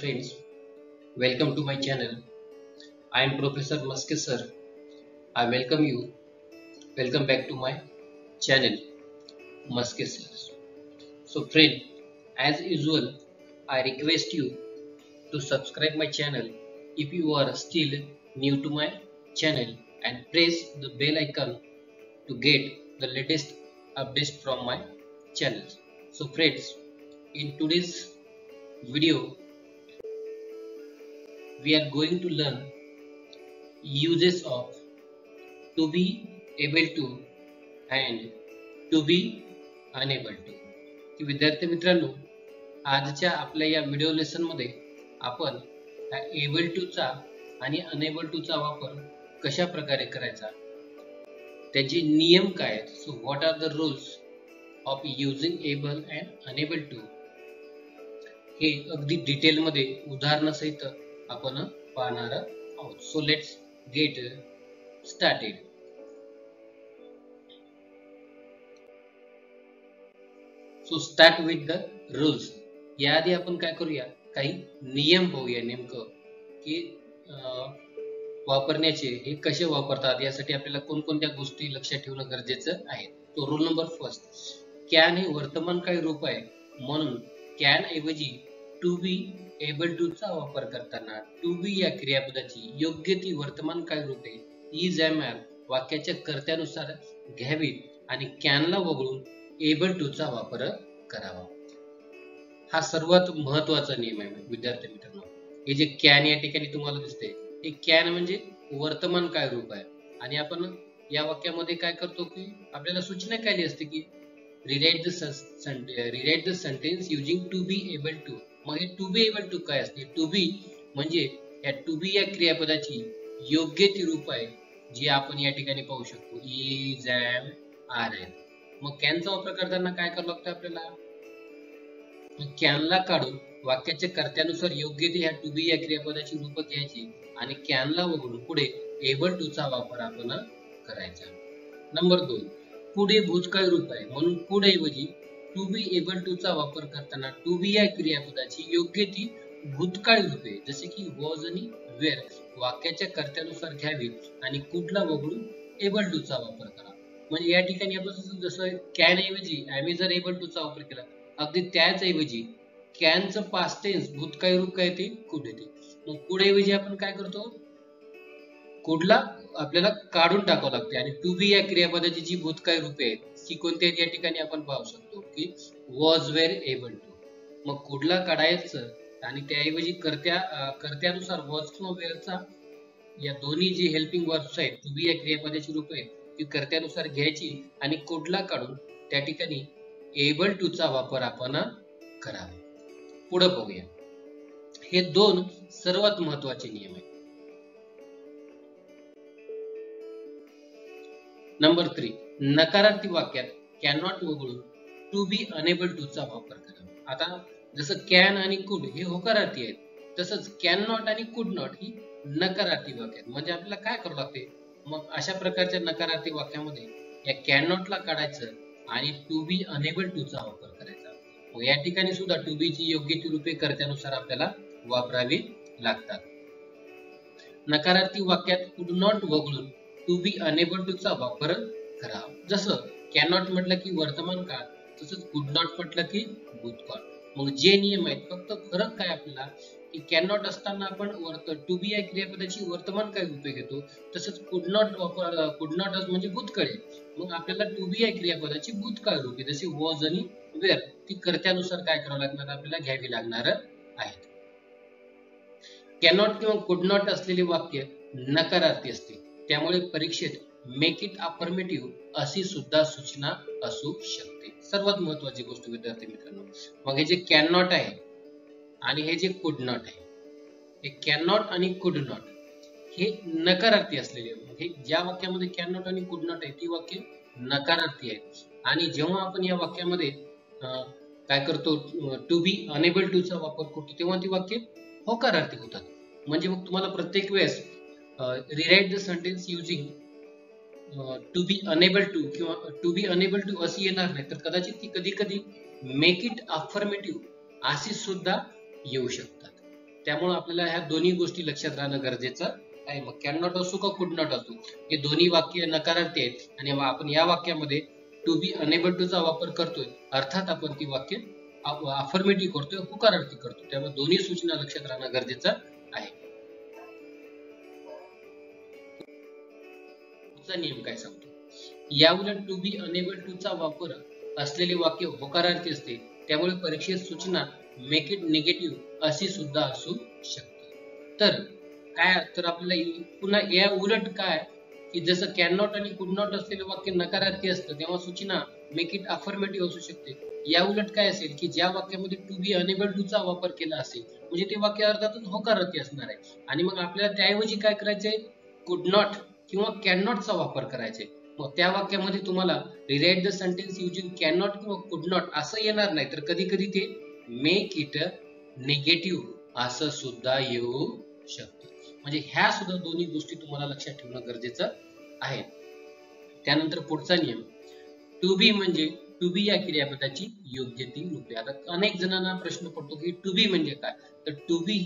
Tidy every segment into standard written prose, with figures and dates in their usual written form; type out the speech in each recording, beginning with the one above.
friends, welcome to my channel. I am Professor Maske sir. I welcome you. Welcome back to my channel Maske sir. So friend, as usual, I request you to subscribe my channel if you are still new to my channel and press the bell icon to get the latest updates from my channel. So friends, in today's video we are going to learn uses of to be able to and to be unable to. की विद्यार्थी मित्रांनो, आजच्या आपल्या या video lesson मध्ये आपण able to चा आणि अनेबल टू चा वापर कशा प्रकारे करायचा, त्याचे नियम काय आहेत, so what are the rules of using able and unable to, हे अगदी डिटेल मध्ये उदाहरणासहित आपण पाहणार आहोत. So let's get started. So start with the rules. याआधी आपण काय करूया, काही नियम पाहूया नेमकं की वापरण्याचे हे कसे वापरतात, यासाठी आपल्याला कोणकोणत्या गोष्टी लक्षात ठेवणं गरजेचं आहे. तो रूल नंबर फर्स्ट, कॅन हे वर्तमानकाळ रूप आहे म्हणून कॅन ऐवजी टू बी एबल टू चा वापर करताना टू बी या क्रियापदाची योग्य ती वर्तमानकाळ रूपे इज एम एल वाक्याच्या कर्त्यानुसार घ्यावीत आणि कॅनला वगळून एबल टू चा वापर करावा. हा सर्वात महत्वाचा नियम आहे विद्यार्थी मित्रांनो. हे जे कॅन या ठिकाणी तुम्हाला दिसते, हे कॅन म्हणजे वर्तमानकाळ रूप आहे आणि आपण या वाक्यामध्ये काय करतो की आपल्याला सूचना काय असते की rewrite the sentence using to be able to. मग हे टू बी एबल टू काय असते, टू बी म्हणजे या टू बी या क्रियापदाची योग्य ती रूप आहे जी आपण या ठिकाणी पाहू शकतो, इज एम आर एन. मग कॅनचा वापर करताना काय करावं लागतं आपल्याला, कॅनला काढून वाक्याच्या कर्त्यानुसार योग्य ती ह्या टू बी या क्रियापदाची रूप घ्यायची आणि कॅनला वगळून पुढे एबल टू चा वापर आपण करायचा. नंबर 2, पुढे भूतकाळ रूप आहे म्हणून पुढे ऐवजी टू बी एबल टू चा वापर करताना टू बी या क्रियापदाची योग्य ती भूतकाळ रूपे जसे की वॉज आणि वेअर वाक्याच्या कर्त्यानुसार घ्यावी आणि कुठला वगळून एबल टू चा वापर करा. म्हणजे या ठिकाणी आपण जसं कॅन ऐवजी आम्ही जर एबल टू चा वापर केला, अगदी त्याच ऐवजी कॅनचं पास्ट टेन्स भूतकाळ रूप काय ते कुड येते. मग कुड ऐवजी आपण काय करतो, कुडला आपल्याला काढून टाकावं लागते आणि टू बी या क्रियापदाची जी भूतकाळ रूपे आहेत ती कोणत्या या ठिकाणी आपण पाहू शकतो की वॉज वेअर एबल टू. मग कुडला काढायचं आणि त्याऐवजी कर्त्यानुसार वॉज किंवा वेअरचा या दोन्ही जी हेल्पिंग वर्ब्स आहेत टू बी या क्रियापदाची रूप आहेत ती कर्त्यानुसार घ्यायची आणि कुडला काढून त्या ठिकाणी एबल टू चा वापर आपण करावा. पुढे बघूया. हे 2 सर्वात महत्वाचे नियम आहेत. नंबर 3, नकारार्थी वाक्यात कॅनॉट वगळून टू बी अनेबल टू चा वापर करावा. आता जसं कॅन आणि कुड हे होकारार्थी आहेत, तसंच कॅन नॉट आणि कुड नॉट ही नकारार्थी वाक्यात. म्हणजे आपल्याला काय करावं लागते, मग अशा प्रकारच्या नकारार्थी वाक्यामध्ये या कॅन नॉटला काढायचं आणि टू बी अनेबल टू चा वापर करायचा. मग या ठिकाणी सुद्धा टू बी ची योग्य ती रूपे कर्त्यानुसार आपल्याला वापरावी लागतात. नकारार्थी वाक्यात कुड नॉट वगळून टू बी अनेबल टू चा वापर करावा. जसं कॅनॉट म्हटलं की वर्तमान काळ, तसंच कुड नॉट म्हटलं की भूतकाळ. मग जे नियम आहेत, फक्त फरक काय आपल्याला की कॅनॉट असताना आपण टू बी या क्रियापदाची वर्तमान काळ रूपे घेतो, तसंच कुड नॉट म्हणजे भूतकाळ आहे. मग आपल्याला टू बी या क्रियापदाची भूतकाळ रूपे जसे वॉज आणि वेअर ती कर्त्यानुसार काय करावं लागणार आपल्याला घ्यावी लागणार आहेत. कॅनॉट किंवा कुड नॉट असलेले वाक्य नकारार्थी असते, त्यामुळे परीक्षेत मेक इट अफर्मेटिव्ह अशी सुद्धा सूचना असू शकते. सर्वात महत्वाची गोष्ट विद्यार्थी मित्रांनो, मग हे जे कॅन नॉट आहे आणि हे जे कुड नॉट आहे, हे कॅन नॉट आणि कुड नॉट हे नकारार्थी असलेले, हे ज्या वाक्यामध्ये कॅन नॉट आणि कुड नॉट आहे ती वाक्य नकारार्थी आहेत. आणि जेव्हा आपण या वाक्यामध्ये काय करतो टू बी अनेबल टू चा वापर करतो तेव्हा ती वाक्य होकारार्थी होतात. म्हणजे मग तुम्हाला प्रत्येक वेळेस rewrite the sentence using to be unable to किंवा टू बी अनेबल टू अशी येणार नाही, तर कदाचित ती कधी कधी मेक इट अफर्मेटिव्ह अशी सुद्धा येऊ शकतात. त्यामुळे आपल्याला ह्या दोन्ही गोष्टी लक्षात राहणं गरजेचं आहे. मग कॅन नॉट असो का कुड नॉट असो, हे दोन्ही वाक्य नकारार्थी आहेत आणि आपण या वाक्यामध्ये टू बी अनेबल टू चा वापर करतोय, अर्थात आपण ती वाक्य अफर्मेटिव्ह करतोय, होकारार्थी करतोय. त्यामुळे दोन्ही सूचना लक्षात राहणं गरजेचं आहे. पुढचा नियम काय सांगतो, याउलट टू बी अनेबल टू चा वापर असलेले वाक्य होकारार्थी असते, त्यामुळे परीक्षेत सूचना मेक इट निगेटिव्ह अशी सुद्धा असू शकते. तर काय, तर आपल्याला पुन्हा या उलट काय की जसं कॅन नॉट आणि कुड नॉट असलेले वाक्य नकारार्थी असतं, तेव्हा सूचना मेक इट अफर्मेटिव्ह असू शकते. या उलट काय असेल की ज्या वाक्यामध्ये टू बी अनेबल टू चा वापर केला असेल, म्हणजे ते वाक्य अर्थातच होकारार्थी असणार आहे. आणि मग आपल्याला त्याऐवजी काय करायचंय, कुड नॉट किंवा कॅन नॉट चा वापर करायचा. मग त्या वाक्यामध्ये तुम्हाला rewrite the sentence using can not किंवा कुड नॉट असं येणार नाही, तर कधी कधी ते मेक इट निगेटिव्ह असं सुद्धा येऊ शकतं. म्हणजे ह्या सुद्धा दोन्ही गोष्टी तुम्हाला लक्षात ठेवणं गरजेचं आहे. त्यानंतर पुढचा नियम, टू बी म्हणजे टू बी या क्रियापदाची योग्य ती रूपे. आता अनेक जणांना प्रश्न पडतो की टू बी म्हणजे काय, तर टू बी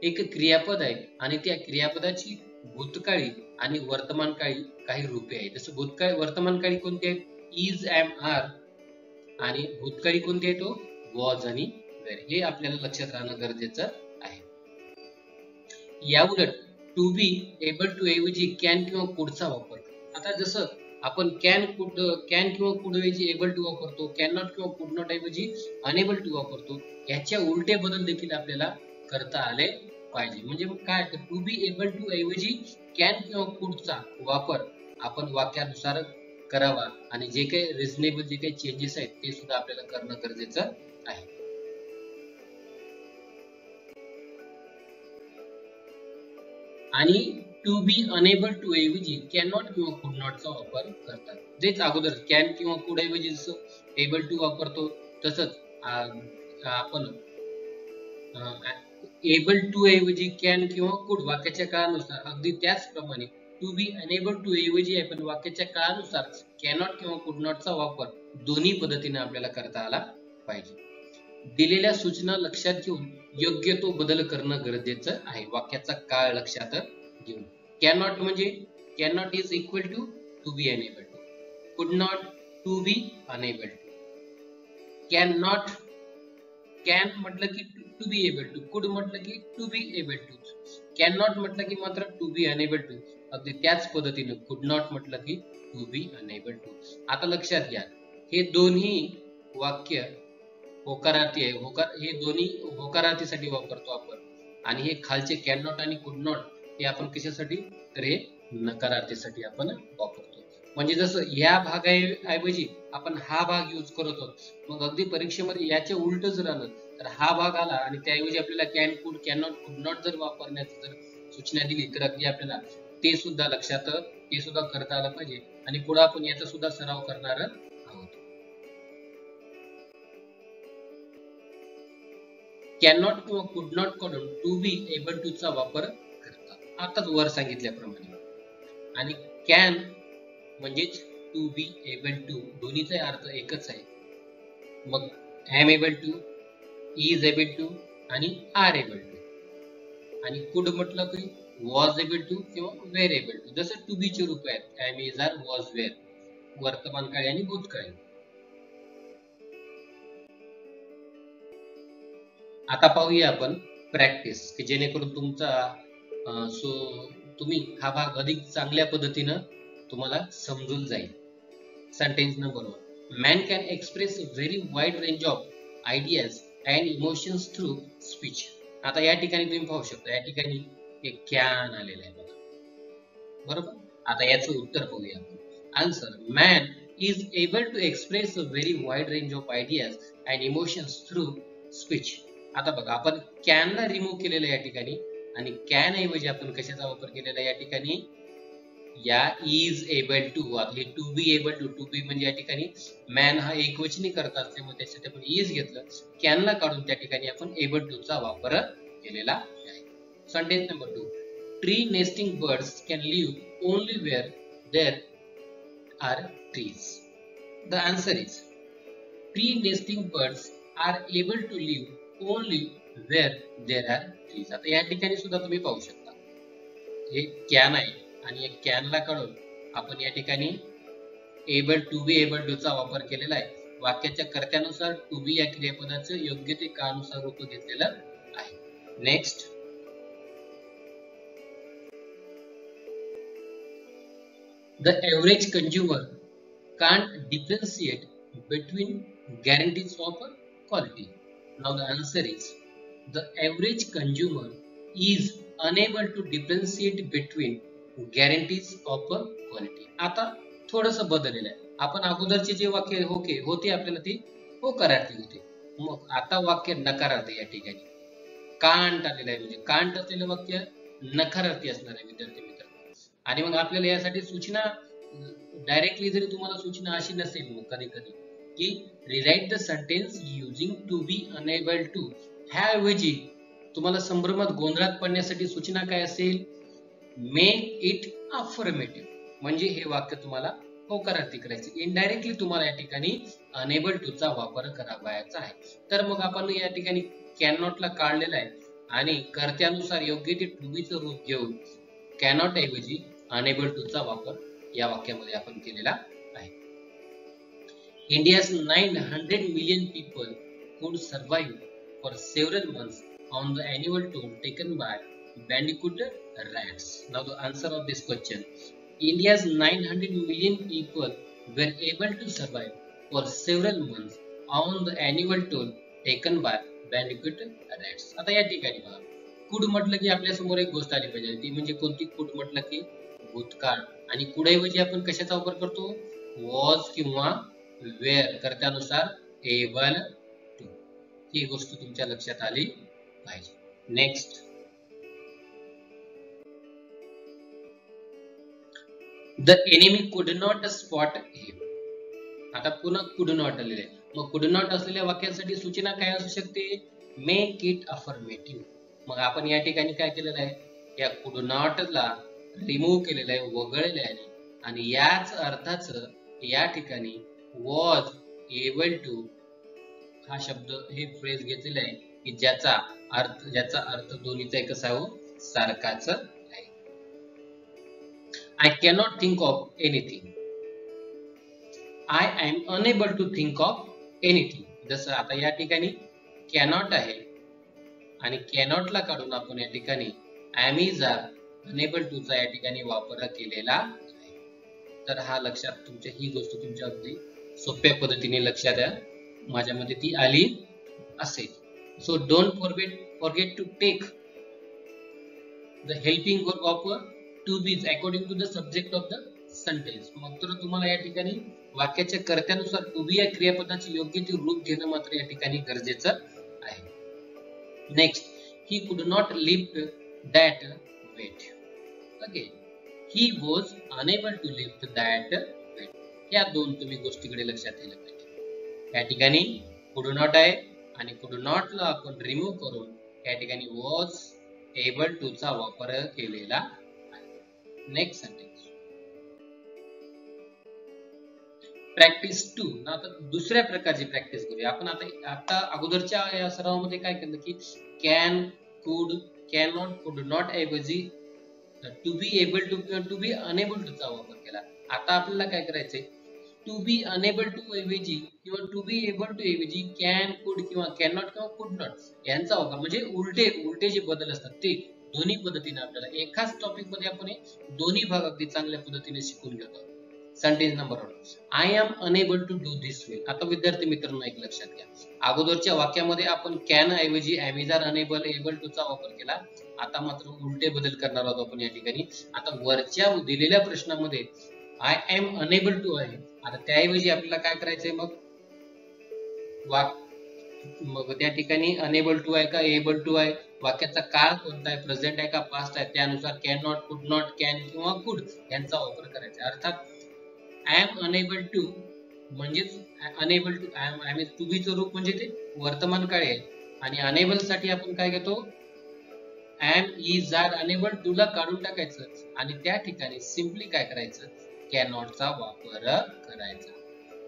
एक क्रियापद आहे आणि त्या क्रियापदाची भूतकाळी आणि वर्तमानकाळी काही रूपे आहेत. जसं भूतकाळी वर्तमानकाळी कोणते आहेत, इज, एम, आर, आणि भूतकाळी कोणते आहेत, तो वॉज आणि वेर. हे आपल्याला लक्षात राहणं गरजेचं आहे. याउलट टू बी एबल टू ऐवजी कॅन किंवा कुडचा वापर. आता जसं आपण कॅन किंवा कुड ऐवजी एबल टू वापरतो, कॅन नॉट किंवा कुड नॉट ऐवजी अनेबल टू वापरतो, याच्या उलटे बदल देखील आपल्याला करता आले पाहिजे. म्हणजे मग काय, टू बी एबल टू ऐवजी कॅन किंवा कुडचा वापर आपण वाक्यानुसार करावा आणि जे काही रिझनेबल जे काही चेंजेस आहेत ते सुद्धा आपल्याला करणं गरजेचं आहे. आणि टू बी अनेबल टू ऐवजी कॅन नॉट किंवा कुड नॉट चा वापर करतात. जेच अगोदर कॅन किंवा कुड ऐवजी जसं एबल टू वापरतो, तसंच आपण एबल टू ऐवजी कॅन किंवा कुड वाक्याच्या काळानुसार, अगदी त्याचप्रमाणे टू बी अनेबल टू ऐवजी आपण वाक्याच्या काळानुसार कॅनॉट किंवा कुड नॉट चा वापर दोन्ही पद्धतीने आपल्याला करता आला पाहिजे. दिलेल्या सूचना लक्षात घेऊन योग्य तो बदल करणं गरजेचं आहे, वाक्याचा काळ लक्षात घेऊन. कॅनॉट म्हणजे cannot is equal to to be unable to, could not to be unable to, can not can म्हटलं की to be able to, could म्हटलं की to be able to, can not म्हटलं की मात्र टू बी अनेबल टू. अगदी त्याच पद्धतीने कुड नॉट म्हटलं की टू बी अनेबल टू. आता लक्षात घ्या, हे दोन्ही वाक्य होकारार्थी आहे. हे दोन्ही होकारार्थीसाठी वापरतो आपण, आणि हे खालचे कॅन नॉट आणि कुड नॉट हे आपण कशासाठी, तर हे नकारार्थीसाठी आपण वापरतो. म्हणजे जसं ह्या भागाऐवजी आपण हा भाग यूज करत आहोत, मग अगदी परीक्षेमध्ये याच्या उलट जर आलं तर हा भाग आला आणि त्याऐवजी आपल्याला कॅन, कुड, कॅन नॉट, कुड नॉट जर वापरण्याची जर सूचना दिली, तर अगदी आपल्याला ते सुद्धा लक्षात, ते सुद्धा करता आलं पाहिजे. आणि पुढे आपण याचा सुद्धा सराव करणार आहोत. कॅन नॉट किंवा कुड नॉट कडून टू बी एबल टू चा वापर करतात, आताच वर सांगितल्याप्रमाणे. आणि कॅन म्हणजेच टू बी एबल टू, दोन्हीचा अर्थ एकच आहे. मग am able to, is able to आणि आर एबल टू. आणि कुड म्हटलं की वॉज एबल टू किंवा वेर एबल टू. जसं टू बी चे रूप आहेत am, is, are, was, were, वर्तमानकाळी आणि भूतकाळी. आता पाहूया आपण प्रॅक्टिस, की जेणेकरून तुमचा तुम्ही हा भाग अधिक चांगल्या पद्धतीनं तुम्हाला समजून जाईल. Sentence number 1, man can express a very wide range of ideas and emotions through speech. आता या ठिकाणी तुम्ही पाहू शकता, या ठिकाणी एक कॅन आलेला आहे बरोबर. आता याचं उत्तर पाहूया आपण. Answer, man is able to express a very wide range of ideas and emotions through speech. आता बघा, आपण कॅनला रिमूव्ह केलेलं या ठिकाणी, आणि कॅन ऐवजी आपण कशाचा वापर केलेला या ठिकाणी, या इज एबल टू. हे to be able to, to be म्हणजे या ठिकाणी मॅन हा एकवचनी करता असल्यामुळे त्यासाठी आपण इज घेतलं. कॅनला काढून त्या ठिकाणी आपण एबल टू चा वापर केलेला आहे. Sentence number 2, tree nesting birds can live only where there are trees. The answer is, tree nesting birds are able to live only where there are trees. आता या ठिकाणी सुद्धा तुम्ही पाहू शकता, हे कॅन आहे आणि एक कॅनला काढून आपण या ठिकाणी able to be able to चा वापर केलेला आहे. वाक्याच्या कर्त्यानुसार टू बी या क्रियापदाचं योग्य ते काळानुसार रूप घेतलेलं आहे. Next, the average consumer can't differentiate between guarantees of quality. Now the answer is the average consumer is unable to differentiate between guarantees of quality. आता थोडंसं बदललेलं आहे. आपण अगोदरचे जे वाक्य होते आपल्याला ते होकारार्थी होते. मग आता वाक्य नकारार्थी या ठिकाणी कांट आलेलं आहे, म्हणजे कांट असलेलं वाक्य नकारार्थी असणार आहे विद्यार्थी मित्र. आणि मग आपल्याला यासाठी सूचना डायरेक्टली जरी तुम्हाला सूचना अशी नसेल मग कधी कधी की rewrite the sentence using to be unable to, ह्याऐवजी तुम्हाला संभ्रमात गोंधळात पडण्यासाठी सूचना काय असेल, मेक इट अफर्मेटिव्ह, म्हणजे हे वाक्य तुम्हाला होकारार्थी करायचे. इनडायरेक्टली तुम्हाला या ठिकाणी अनेबल टू चा वापर करावायचा आहे. तर मग आपण या ठिकाणी कॅन नॉटला काढलेला आहे आणि कर्त्यानुसार योग्य ते टू बीचं रूप घेऊन कॅनॉट ऐवजी अनेबल टू चा वापर या वाक्यामध्ये आपण केलेला आहे. India's 900 million people could survive for several months on the annual toll taken by bandicoot rats. Now the answer of this question, India's 900 million people were able to survive for several months on the annual toll taken by bandicoot rats. आता या ठिकाणी बघा, कुड म्हटलं की आपल्या समोर एक गोष्ट आली पाहिजे, ती म्हणजे कोणती. कुड म्हटलं की भूतकाळ, आणि कुडऐवजी आपण कशाचा वापर करतो, वॉज किंवा वेअर, कर्त्यानुसार एबल टू. ही गोष्ट तुमच्या लक्षात आली पाहिजे. नेक्स्ट, द एनिमी कुड नॉट स्पॉट हिम. आता पुन्हा कुड नॉट आलेले आहे. मग कुड नॉट असलेल्या वाक्यासाठी सूचना काय असू शकते, मेक इट अफर्मेटिव्ह. मग आपण या ठिकाणी काय केलेलं आहे, या कुड नॉटला रिमूव्ह केलेलं आहे, वगळलेलं आहे, आणि याच अर्थाचं या ठिकाणी वॉज एबल टू हा शब्द, हे फ्रेज घेतलेला आहे की ज्याचा अर्थ दोन्हीचा एकच आहे, सारखाच आहे. I cannot think of anything, I am unable to think of anything. जसं आता या ठिकाणी कॅनॉट आहे आणि कॅनॉटला काढून आपण या ठिकाणी am is are unable to चा या ठिकाणी वापर केलेला आहे. तर हा लक्षात, तुमच्या ही गोष्ट तुमच्या अगदी सोप्या पद्धतीने लक्षात द्या, माझ्या मध्ये ती आली असेल. So don't forget to take the helping verb of to be's according to the subject of the sentence. मग तर तुम्हाला या ठिकाणी वाक्याच्या कर्त्यानुसार टू बी या क्रियापदाचे योग्य ते रूप घेणं मात्र या ठिकाणी गरजेचं आहे. Next, he could not lift that weight. Okay, he was unable to lift that weight. या दोन तुम्ही गोष्टीकडे लक्षात ठेवलं पाहिजे. या ठिकाणी कुड नॉट आहे आणि कुड नॉटला आपण रिमूव्ह करून या ठिकाणी वॉज एबल टू चा वापर केलेला आहे. Next sentence, practice 2. आता दुसऱ्या प्रकारची प्रॅक्टिस करूया आपण. आता अगोदरच्या या सरावामध्ये काय केलं की कॅन, कुड, कॅन नॉट, कुड नॉट ऐवजी टू बी एबल टू किंवा टू बी अनेबल टू चा वापर केला. आता आपल्याला काय करायचंय, टू बी अनेबल टू ऐवजी किंवा टू बी एबल टू ऐवजी कॅन, कुड किंवा कॅन नॉट किंवा कुड नॉट यांचा वापर, म्हणजे उलटे जे बदल असतात ते दोन्ही पद्धतीने आपल्याला एकाच टॉपिक मध्ये आपण दोन्ही भाग अगदी चांगल्या पद्धतीने शिकून घेतो. Sentence number 1, I am unable to do this well. आता विद्यार्थी मित्रांनो एक लक्षात घ्या, अगोदरच्या वाक्यामध्ये आपण कॅन ऐवजी am is are unable able to चा वापर केला. आता मात्र उलटे बदल करणार आहोत आपण या ठिकाणी. आता वरच्या दिलेल्या प्रश्नामध्ये आय एम अनेबल टू आहे, आता त्याऐवजी आपल्याला काय करायचंय, मग त्या ठिकाणी अनेबल टू आहे का एबल टू आहे, वाक्याचा काळ कोणता आहे, प्रेझेंट आहे का पास्ट आहे, त्यानुसार can not, could not, can किंवा कुड यांचा वापर करायचा. अर्थात आय एम अनेबल टू म्हणजेच unable to, I am to be चं रूप म्हणजे ते वर्तमान काळ आहे, आणि अनेबल साठी आपण काय घेतो, am is are unable to ला काढून टाकायचं आणि त्या ठिकाणी सिंपली काय करायचं, कॅन नॉट चा वापर करायचा.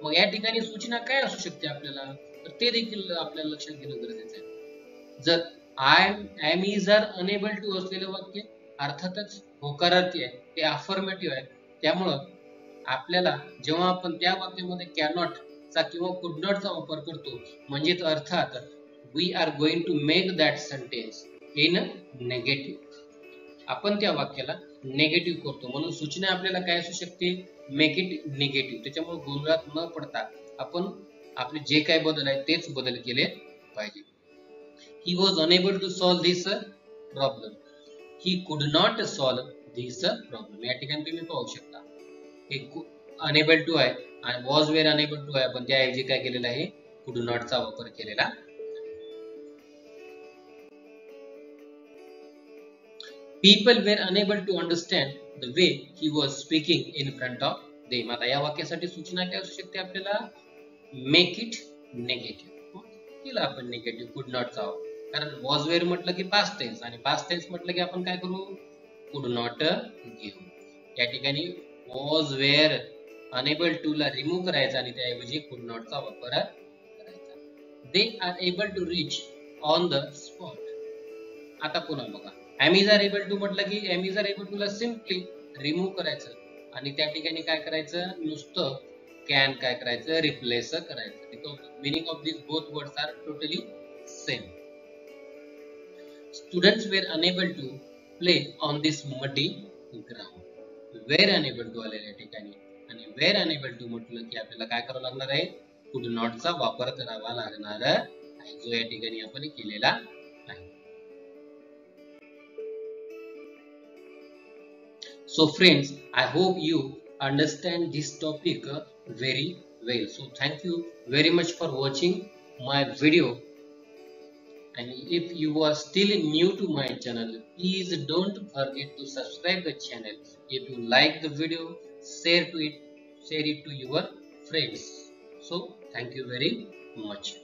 मग या ठिकाणी सूचना काय असू शकते आपल्याला, तर ते देखील आपल्याला लक्षात घेणं गरजेचं आहे. जर am is are unable to असलेलं वाक्य अर्थातच होकारार्थी आहे, ते अफर्मेटिव्ह आहे. त्यामुळं आपल्याला जेव्हा आपण त्या वाक्यामध्ये कॅनॉट चा किंवा कुड नॉट चा वापर करतो, म्हणजेच अर्थात we are going to make that sentence in negative. आपण त्या वाक्याला नेगेटिव्ह करतो, म्हणून सूचना आपल्याला काय असू शकते, मेक इट निगेटिव्ह. त्याच्यामुळे गोंधळात न पडता आपण आपले जे काय बदल आहे तेच बदल केले पाहिजे. He was unable to solve this problem. He could not solve this problem. या ठिकाणी तुम्ही पाहू शकता हे अनेबल टू आहे आणि वॉज वेर अनेबल टू आहे, पण त्याऐवजी काय केलेला आहे, कुड नॉट चा वापर केलेला. People were unable to understand the way he was speaking in front of them. आता या वाक्यासाठी सूचना काय असू शकते आपल्याला, मेक इट नेगेटिव्ह. केला आपण नेगेटिव्ह कुड नॉट चा, कारण वॉज वेर म्हटलं की पास्ट टेन्स आणि पास्ट टेन्स म्हटलं की आपण काय करू, कुड नॉट घेऊ. या ठिकाणी वॉज वेर अनेबल टू ला रिमूव्ह करायचा आणि त्याऐवजी कुड नॉट चा वापर करायचा. They are able to reach on the spot. आता पुन्हा बघा, am is are able to म्हटलं की am is are able to ला सिम्पली रिमूव्ह करायचं आणि त्या ठिकाणी काय करायचं, नुसतं कॅन काय करायचं, रिप्लेस करायचं. Because meaning of these both words are totally same. Students were unable to play on this muddy ground. Were unable to आलेल्या ठिकाणी आणि were unable to म्हटलं की आपल्याला काय करावं लागणार आहे, could not चा वापर करावा लागणार आहे, जो या ठिकाणी आपण केलेला आहे. So friends, I hope you understand this topic very well. So thank you very much for watching my video. And if you are still new to my channel, please don't forget to subscribe the channel. If you like the video, share it to your friends. So thank you very much.